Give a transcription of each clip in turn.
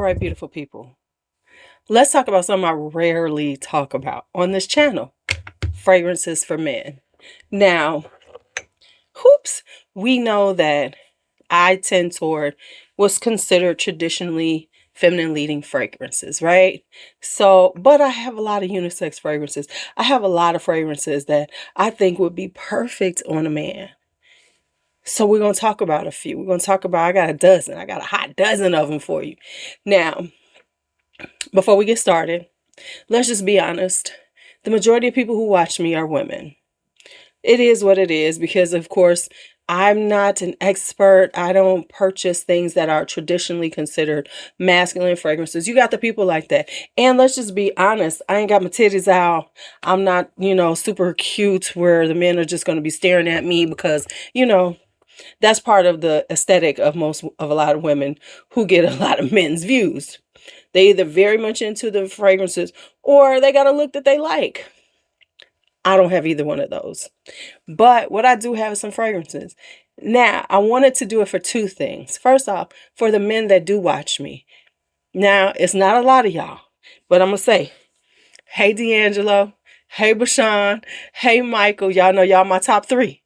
right, beautiful people. Let's talk about something I rarely talk about on this channel. Fragrances for men. Now, hoops, we know that I tend toward what's considered traditionally feminine leading fragrances, right? So, but I have a lot of unisex fragrances. I have a lot of fragrances that I think would be perfect on a man. So we're going to talk about a few. We're going to talk about, I got a dozen. I got a hot dozen of them for you. Now, before we get started, let's just be honest. The majority of people who watch me are women. It is what it is because, of course, I'm not an expert. I don't purchase things that are traditionally considered masculine fragrances. You got the people like that. And let's just be honest. I ain't got my titties out. I'm not, super cute where the men are just going to be staring at me because, that's part of the aesthetic of a lot of women who get a lot of men's views. They either very much into the fragrances or they got a look that they like. I don't have either one of those. But what I do have is some fragrances. Now, I wanted to do it for two things. First off, for the men that do watch me. Now, it's not a lot of y'all, but I'm going to say, hey, D'Angelo, hey, Bashan, hey, Michael. Y'all know y'all my top three.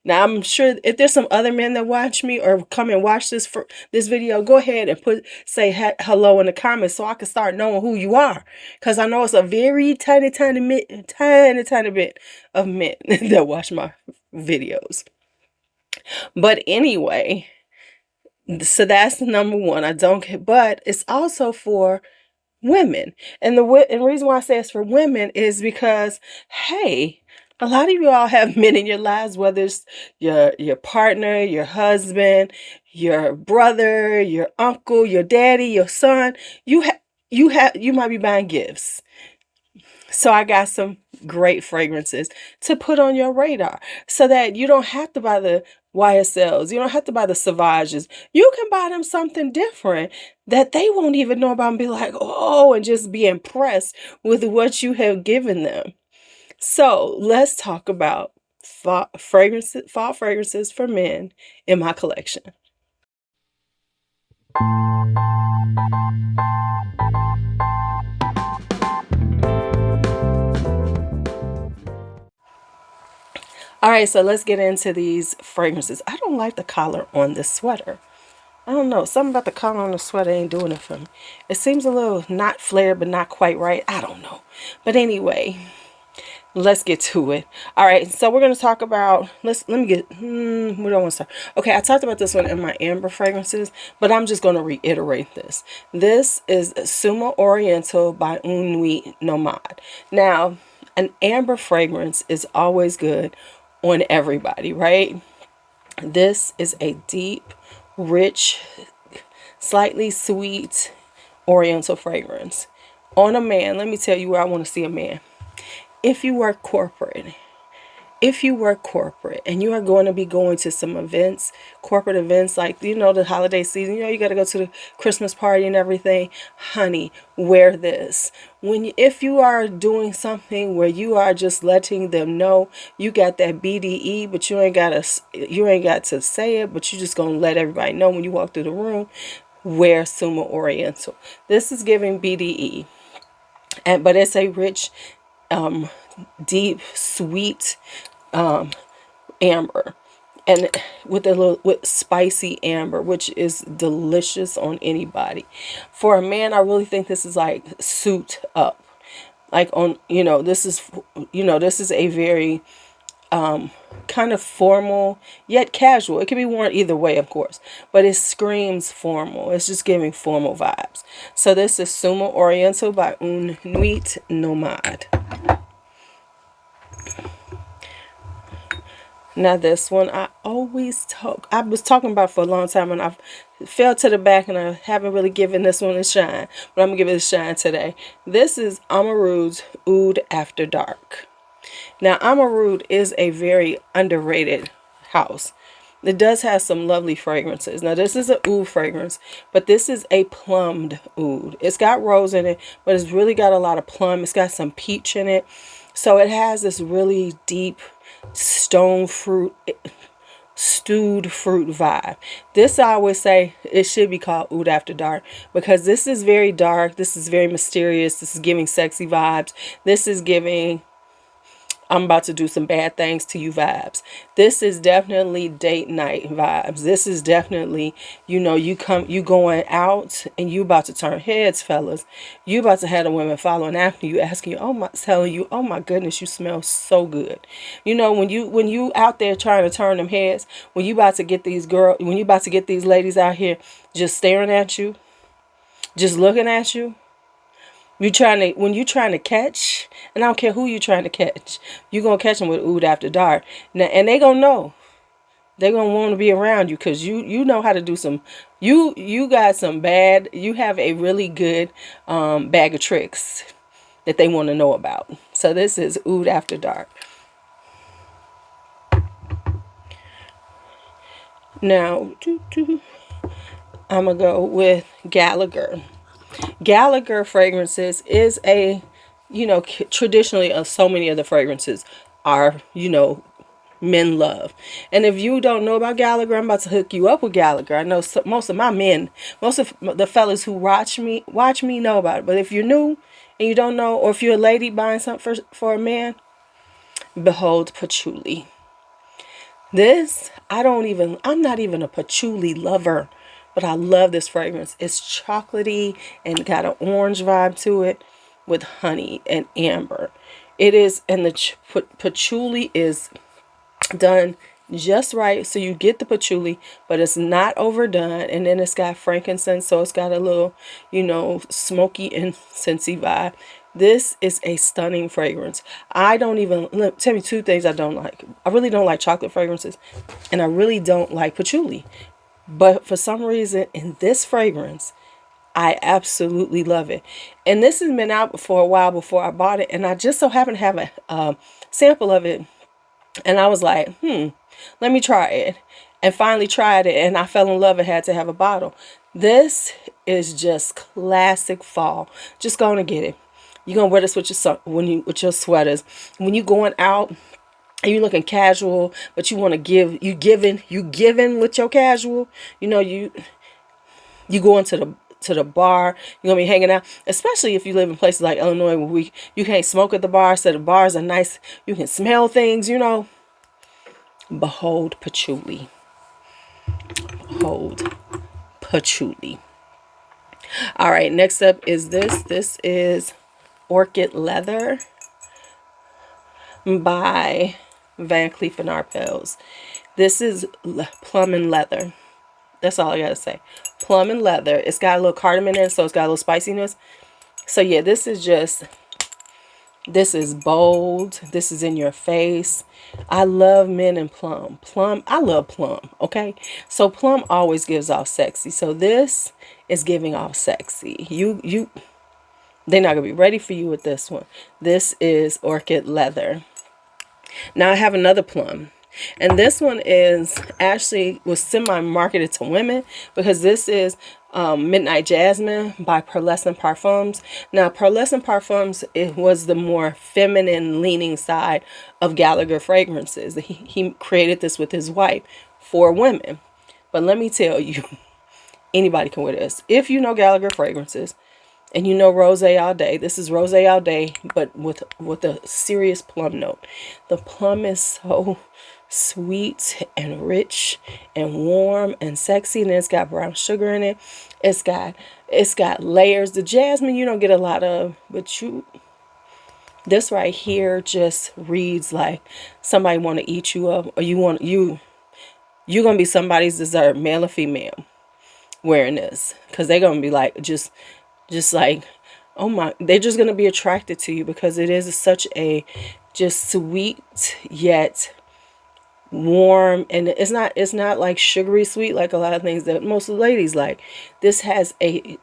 Now, I'm sure if there's some other men that watch me or come and watch this video, go ahead and say hello in the comments so I can start knowing who you are. Because I know it's a very tiny bit of men that watch my videos. But anyway, so that's number one. I don't get, but it's also for women. And the reason why I say it's for women is because, hey, a lot of you all have men in your lives, whether it's your partner, your husband, your brother, your uncle, your daddy, your son. You might be buying gifts. So I got some great fragrances to put on your radar so that you don't have to buy the YSLs. You don't have to buy the Sauvages. You can buy them something different that they won't even know about and be like, oh, and just be impressed with what you have given them. So let's talk about fall fragrances for men in my collection. All right, so let's get into these fragrances. I don't like the collar on this sweater. I don't know. Something about the collar on the sweater ain't doing it for me. It seems a little not flared, but not quite right. I don't know. But anyway, let's get to it. All right, so we're going to talk about, let me get, we don't want to start. Okay, I talked about this one in my amber fragrances, but I'm just going to reiterate this. This is Suma Oriental by Oud Nomad. Now, an amber fragrance is always good on everybody, right? This is a deep, rich, slightly sweet Oriental fragrance. On a man, let me tell you where I want to see a man. If you work corporate and you are going to be going to some events, corporate events like, the holiday season, you got to go to the Christmas party and everything, honey, wear this. If you are doing something where you are just letting them know you got that BDE, but you ain't got to say it, but you just going to let everybody know when you walk through the room, wear Suma Oriental. This is giving BDE, but it's a rich, deep, sweet amber, and with spicy amber, which is delicious on anybody. For a man, I really think this is like suit up, like on this is a very kind of formal yet casual. It can be worn either way, of course, but it screams formal. It's just giving formal vibes. So this is Suma Oriental by Oud Nomad. Now this one I was talking about for a long time, and I fell to the back and I haven't really given this one a shine, but I'm gonna give it a shine today. This is Amaroud's Oud After Dark. Now Amaroud is a very underrated house. It does have some lovely fragrances. Now this is an oud fragrance, but this is a plumbed oud. It's got rose in it, but it's really got a lot of plum. It's got some peach in it. So it has this really deep stone fruit stewed fruit vibe. This, I always say, it should be called Oud After Dark, because this is very dark. This is very mysterious. This is giving sexy vibes. This is giving I'm about to do some bad things to you vibes. This is definitely date night vibes. This is definitely, you know, you going out and you about to turn heads, fellas. You about to have the women following after you, asking you, telling you, oh my goodness, you smell so good. You know, when you out there trying to turn them heads, when you about to get these ladies out here just staring at you, just looking at you. When you trying to catch, and I don't care who you trying to catch, you gonna catch them with Oud After Dark. Now, and they gonna know. They gonna want to be around you, because you know how to do some. You got some bad. You have a really good bag of tricks that they want to know about. So this is Oud After Dark. Now, I'm gonna go with Gallagher. Gallagher Fragrances is a, you know, traditionally so many of the fragrances are, you know, men love. And if you don't know about Gallagher, I'm about to hook you up with Gallagher. I know most of my men, most of the fellas who watch me know about it. But if you're new and you don't know, or if you're a lady buying something for a man, behold patchouli. This, I'm not even a patchouli lover, but I love this fragrance. It's chocolatey and got an orange vibe to it with honey and amber. It is, and the patchouli is done just right, so you get the patchouli, but it's not overdone. And then it's got frankincense, so it's got a little, you know, smoky incensey vibe. This is a stunning fragrance. Tell me two things I don't like. I really don't like chocolate fragrances, and I really don't like patchouli. But for some reason, in this fragrance, I absolutely love it. And this has been out for a while before I bought it, and I just so happened to have a sample of it. And I was like, let me try it. And finally tried it, and I fell in love and had to have a bottle. This is just classic fall. Just going to get it. You're going to wear this with your sweaters. When you're going out and you're looking casual, but you want to give, you giving with your casual. You know, you going to the bar, you're going to be hanging out, especially if you live in places like Illinois where you can't smoke at the bar, so the bars are nice. You can smell things, you know. Behold patchouli. Behold patchouli. All right, next up is this. This is Orchid Leather by Van Cleef & Arpels. This is plum and leather. That's all I gotta say. Plum and leather. It's got a little cardamom in it, so it's got a little spiciness. So yeah, this is bold. This is in your face. I love men in plum. I love plum, okay? So plum always gives off sexy. So this is giving off sexy. They're not going to be ready for you with this one. This is Orchid Leather. Now I have another plum. And this one was semi-marketed to women, because this is Midnight Jasmine by Pearlescent Parfums. Now, Pearlescent Parfums, it was the more feminine leaning side of Gallagher Fragrances. He created this with his wife for women. But let me tell you, anybody can wear this. If you know Gallagher Fragrances, and you know Rosé All Day. This is Rosé All Day, but with a serious plum note. The plum is so sweet and rich and warm and sexy, and it's got brown sugar in it. It's got layers. The jasmine you don't get a lot of, but this right here just reads like somebody want to eat you up, or you're gonna be somebody's dessert, male or female, wearing this, because they're gonna be like just like, oh my, they're just going to be attracted to you, because it is such a just sweet yet warm, and it's not like sugary sweet like a lot of things that most of the ladies like. This has a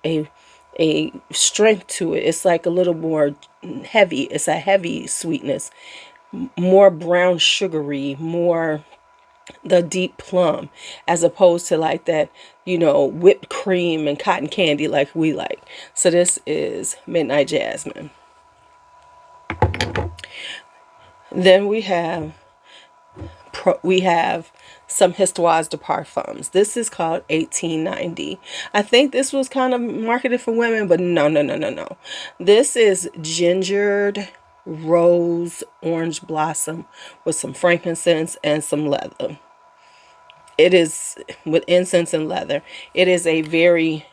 strength to it. It's like a little more heavy. It's a heavy sweetness, more brown sugary, more the deep plum, as opposed to like that, you know, whipped cream and cotton candy like we like. So this is Midnight Jasmine. Then we have we have some Histoires de Parfums. This is called 1890. I think this was kind of marketed for women, but no, no, no, no, no. This is gingered rose orange blossom with some frankincense and some leather. It is with incense and leather. It is a very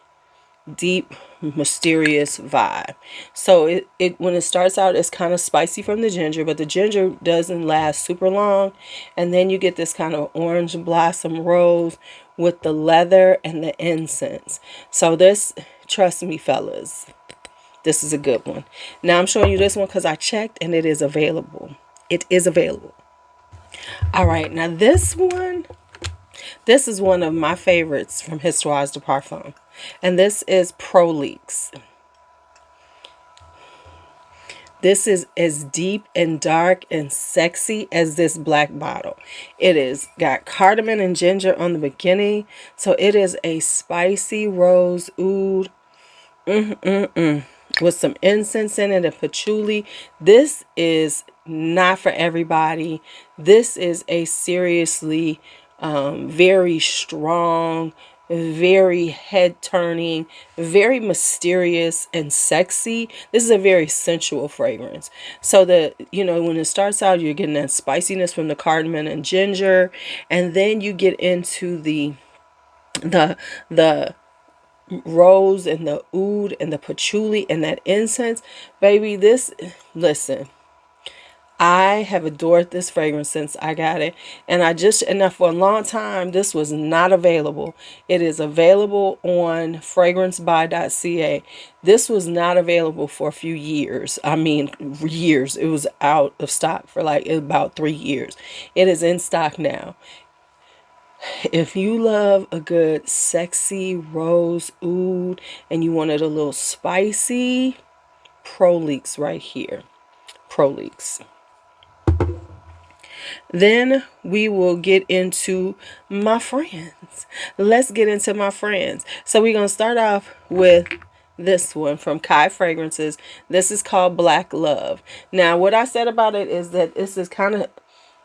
deep, mysterious vibe. So it when it starts out, it's kind of spicy from the ginger, but the ginger doesn't last super long, and then you get this kind of orange blossom rose with the leather and the incense. So this, trust me fellas, this is a good one. Now I'm showing you this one because I checked and it is available. It is available. All right, now this is one of my favorites from Histoires de Parfum. And this is Prolix. This is as deep and dark and sexy as this black bottle. It is got cardamom and ginger on the beginning. So it is a spicy rose oud. With some incense in it and patchouli. This is not for everybody. This is a seriously very strong, very head turning, very mysterious and sexy. This is a very sensual fragrance. So that, you know, when it starts out, you're getting that spiciness from the cardamom and ginger, and then you get into the rose and the oud and the patchouli and that incense. Baby, this, listen, I have adored this fragrance since I got it, and for a long time this was not available. It is available on fragrancebuy.ca. This was not available for a few years. I mean, years. It was out of stock for like about 3 years. It is in stock now. If you love a good sexy rose oud and you want it a little spicy, Prolix right here. Prolix. Then we will get into my friends. Let's get into my friends. So we're going to start off with this one from Khye Fragrances. This is called Black Love. Now, what I said about it is that this is kind of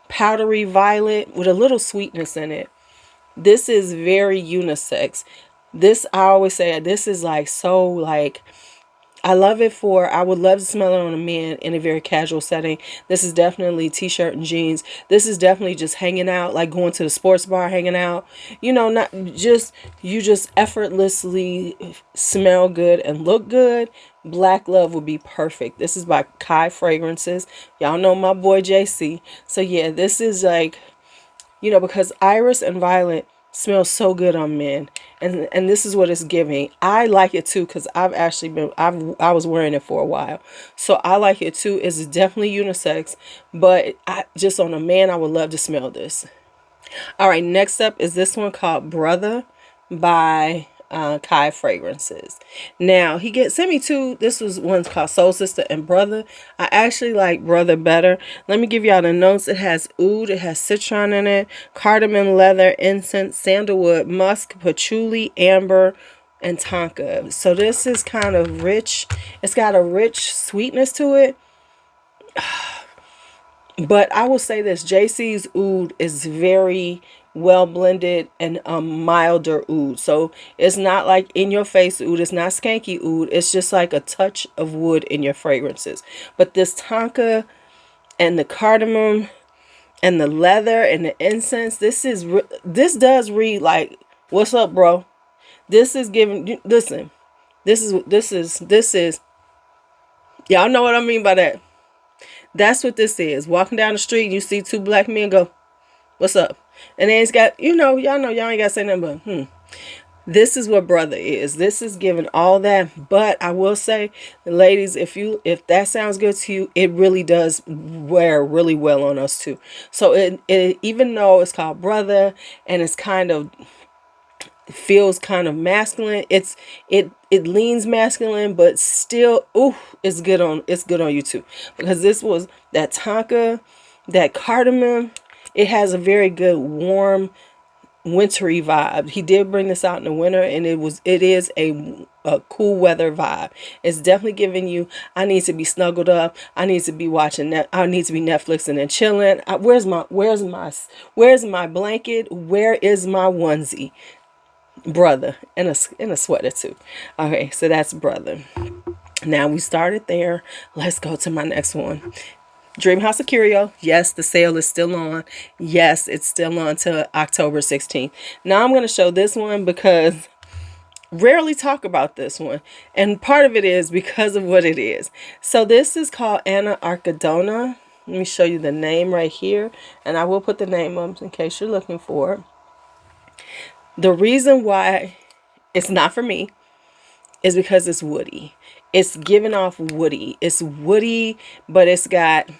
powdery violet with a little sweetness in it. This is very unisex. This, I always say, this is like so like, I love it for, I would love to smell it on a man in a very casual setting. This is definitely t-shirt and jeans. This is definitely just hanging out, like going to the sports bar, hanging out. You know, not just, you just effortlessly smell good and look good. Black Love would be perfect. This is by Khye Fragrances. Y'all know my boy JC. So yeah, this is like, you know, because iris and violet smells so good on men, and this is what it's giving. I like it too because I was wearing it for a while, so I like it too. It's definitely unisex, but just on a man, I would love to smell this. All right, next up is this one called Brother by Khye Fragrances. Now he sent me two. This was one's called Soul Sister and Brother. I actually like Brother better. Let me give y'all the notes. It has oud, it has citron in it, cardamom, leather, incense, sandalwood, musk, patchouli, amber, and tonka. So this is kind of rich. It's got a rich sweetness to it. But I will say this, JC's oud is very well blended and milder oud. So it's not like in your face oud. It's not skanky oud. It's just like a touch of wood in your fragrances. But this tonka and the cardamom and the leather and the incense, this does read like, what's up, bro? This is giving, listen, this is, y'all know what I mean by that. That's what this is. Walking down the street, you see two black men, go, what's up? And then it's got, y'all know, y'all ain't got to say nothing but, This is what Brother is. This is giving all that. But I will say, ladies, if that sounds good to you, it really does wear really well on us too. So it even though it's called Brother and it's kind of feels kind of masculine, it leans masculine, but still, it's good on you too, because this was that tonka, that cardamom. It has a very good warm wintry vibe. He did bring this out in the winter, and it is a a cool weather vibe. It's definitely giving you, I need to be snuggled up. I need to be watching that. I need to be Netflixing and chilling. Where's my blanket? Where is my onesie? Brother, and a sweater too. Okay, so that's brother. Now we started there. Let's go to my next one. Dreamhouse Ikiryo. Yes, the sale is still on. Yes, it's still on till October 16th. Now I'm going to show this one because rarely talk about this one. And part of it is because of what it is. So this is called Anna Arcadona. Let me show you the name right here. And I will put the name up in case you're looking for it. The reason why it's not for me is because it's woody. It's giving off woody. It's woody, but it's got...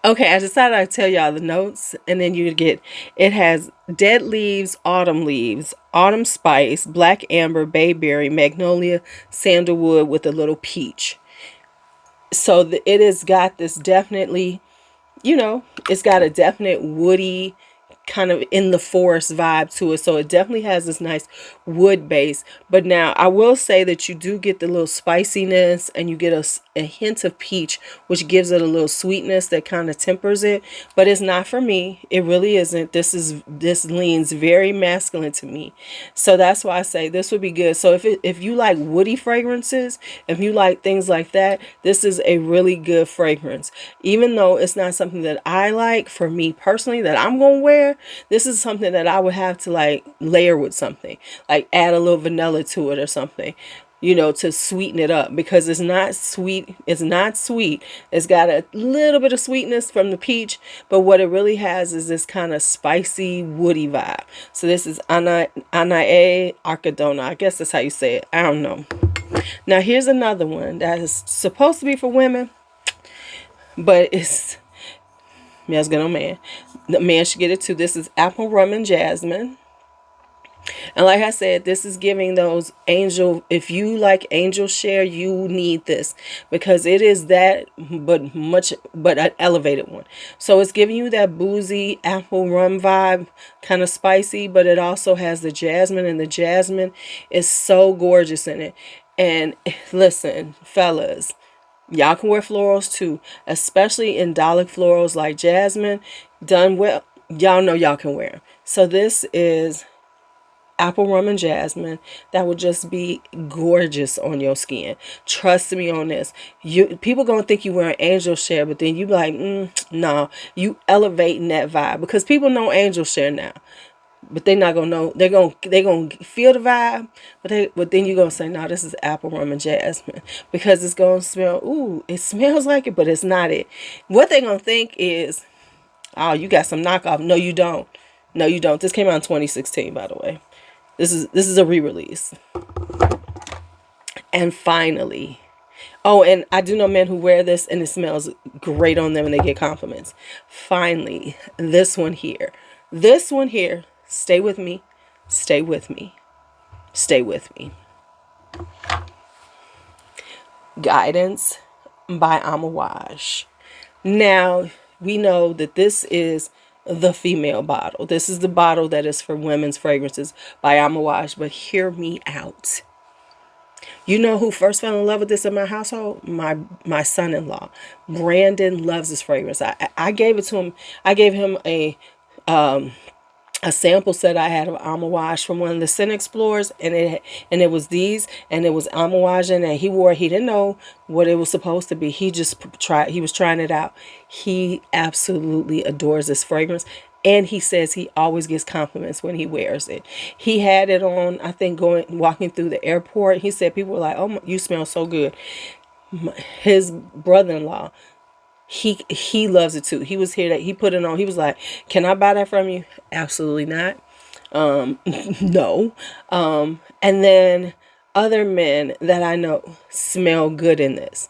Okay, I decided I'd tell y'all the notes, and then you get, it has dead leaves, autumn spice, black amber, bayberry, magnolia, sandalwood with a little peach. So it has got this definitely, you know, it's got a definite woody kind of in the forest vibe to it. So it definitely has this nice wood base. But now I will say that you do get the little spiciness, and you get a hint of peach, which gives it a little sweetness that kind of tempers it. But it's not for me. It really isn't. This leans very masculine to me. So that's why I say this would be good. So if you like woody fragrances, if you like things like that, this is a really good fragrance. Even though it's not something that I like for me personally that I'm going to wear, this is something that I would have to like layer with something, like add a little vanilla to it or something, you know, to sweeten it up, because it's not sweet. It's not sweet. It's got a little bit of sweetness from the peach, but what it really has is this kind of spicy woody vibe. So this is Anna Arcadona. I guess that's how you say it. I don't know. Now here's another one that is supposed to be for women, but it's smells good on man. The man should get it too. This is apple, rum, and jasmine. And like I said, this is giving those angel, if you like angel share, you need this, because it is that, but an elevated one. So it's giving you that boozy apple rum vibe, kind of spicy, but it also has the jasmine, and the jasmine is so gorgeous in it. And listen, fellas, y'all can wear florals too, especially indolic florals like jasmine. Done well, y'all know y'all can wear them. So this is apple, rum, and jasmine. That would just be gorgeous on your skin. Trust me on this. People gonna think you wearing angel share, but then you be like, no, you elevating that vibe, because people know angel share now, but they're not gonna know. They're gonna feel the vibe, but then you're gonna say, no, this is apple, rum, and jasmine, because it's gonna smell. Ooh, it smells like it, but it's not it. What they're gonna think is, oh, you got some knockoff. No, you don't. No, you don't. This came out in 2016, by the way. This is a re-release. And finally, oh, and I do know men who wear this and it smells great on them and they get compliments. Finally, this one here. This one here. Stay with me. Stay with me. Stay with me. Guidance by Amouage. Now, we know that this is the female bottle. This is the bottle that is for women's fragrances by Amouage. But hear me out. You know who first fell in love with this in my household? My son-in-law. Brandon loves this fragrance. I gave it to him. I gave him a sample set I had of Amouage from one of the Scent Explorers, and it was these, and it was Amouage, and he wore it. He didn't know what it was supposed to be. He just he was trying it out. He absolutely adores this fragrance, and he says he always gets compliments when he wears it. He had it on, I think, walking through the airport. He said people were like, "Oh, you smell so good." His brother-in-law, he loves it too. He was here, that he put it on. He was like, "Can I buy that from you?" Absolutely not. No. And then other men that I know smell good in this.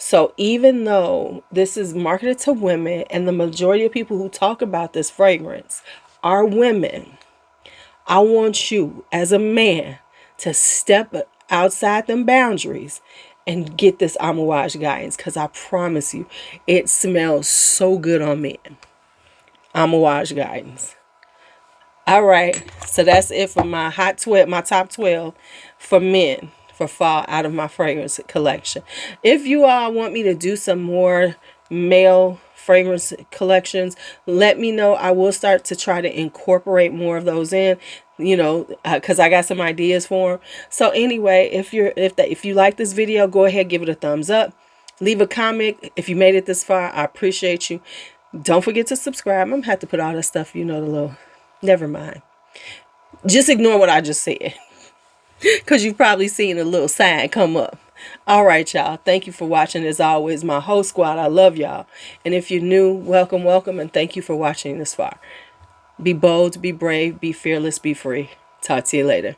So even though this is marketed to women, and the majority of people who talk about this fragrance are women, I want you as a man to step outside them boundaries and get this Amouage guidance, because I promise you, it smells so good on men. Amouage guidance. All right, so that's it for my top 12 for men for fall out of my fragrance collection. If you all want me to do some more male fragrance collections, let me know. I will start to try to incorporate more of those in, you know, because I got some ideas for them. So anyway, if you like this video, go ahead, give it a thumbs up, leave a comment. If you made it this far, I appreciate you. Don't forget to subscribe. I'm gonna have to put all that stuff, you know, the little, never mind, just ignore what I just said, because you've probably seen a little sign come up. All right, y'all. Thank you for watching. As always, my whole squad, I love y'all. And if you're new, welcome, welcome, and thank you for watching this far. Be bold, be brave, be fearless, be free. Talk to you later.